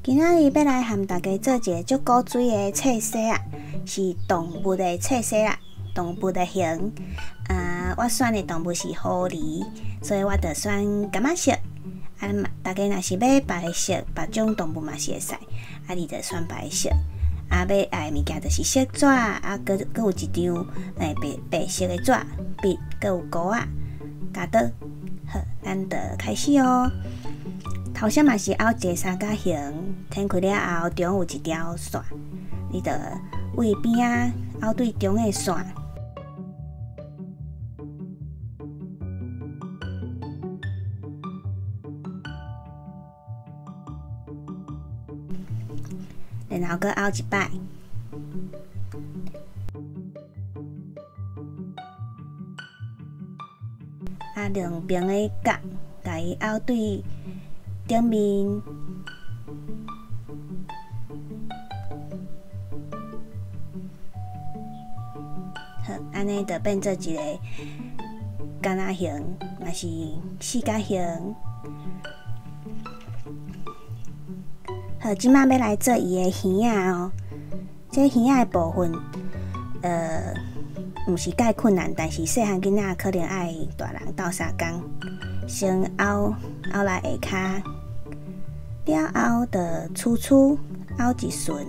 今仔日要来和大家做一个足古锥的册式啊，是动物的册式啊，动物的形。我选的动物是狐狸，所以我就选感仔色。大家若是要白色，别种动物嘛是会使，你就选白色。要爱的物件就是色纸，搁有一张白色的纸笔，搁有钩仔、夹刀。好，咱就开始哦。头先嘛是凹一个三角形，填开了后，中有一条线，你就位边啊凹对中的线。然后搁凹一摆，两边的角，甲伊凹对顶面。好，安尼就变做一个橄榄形，嘛是四角形。好，即摆要来做伊的耳仔哦。这耳仔的部分，毋是介困难，但是细汉囡仔可能爱大人斗相共。先凹来下骹，了后就粗粗凹一顺。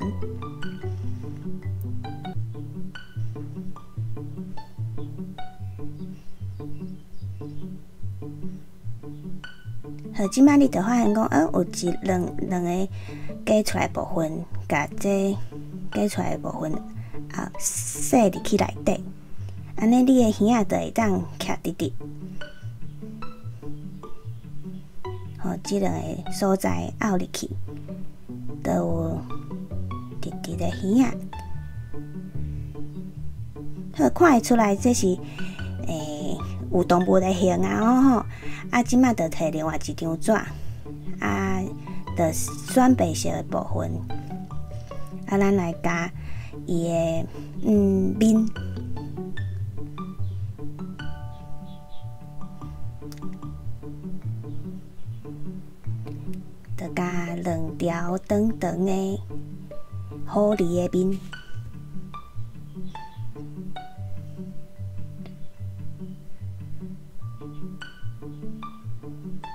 好，即摆你就发现讲，有两个加出来部分，甲这加出来部分塞入去内底，安尼你的耳仔就会当徛直直。好，即两个所在凹入去，就有直直的耳仔。好，看会出来这是有动物的形啊即摆就摕另外一张纸，就选白色的部分，咱来加伊的面，就加两条长长的狐狸的面。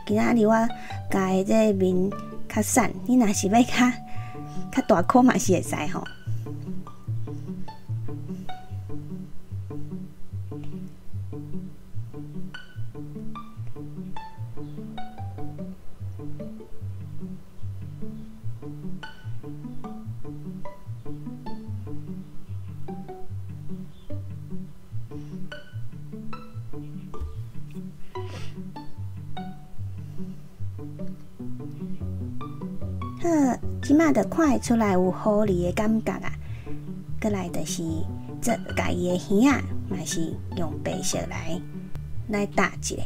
今仔日我加的这面较瘦，你若是要较大颗嘛是会使吼。好，即摆就看会出来有狐狸的感觉啊。过来就是甲伊的耳仔，嘛是用白色来搭一个。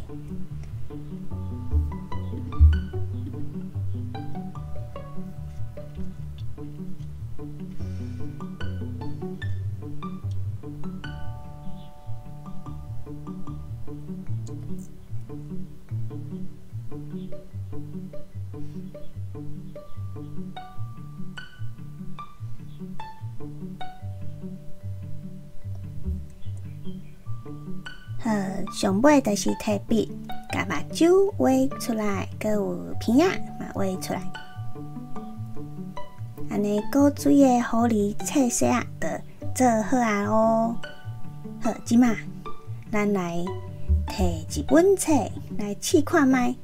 上尾就是摕笔，甲目睭画出来，佮有鼻仔嘛画出来。安尼古锥的狐狸册式就做好啊咯。好，即马咱来摕一本册来试看卖。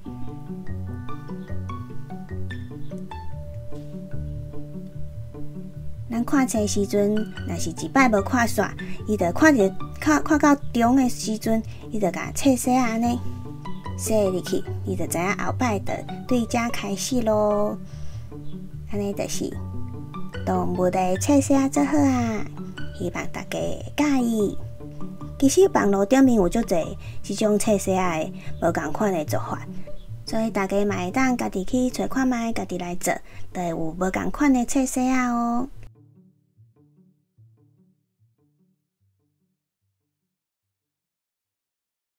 咱看册时阵，若是一摆无看煞，伊就看到中的时阵，伊就甲册式安尼塞入去，伊就知影后摆就对遮开始咯。安尼就是动物的册式做好啊，希望大家会喜意。其实网络顶面有足侪即种册式的无共款的做法，所以大家嘛会当家己去找看卖，家己来做，就会有无共款的册式哦。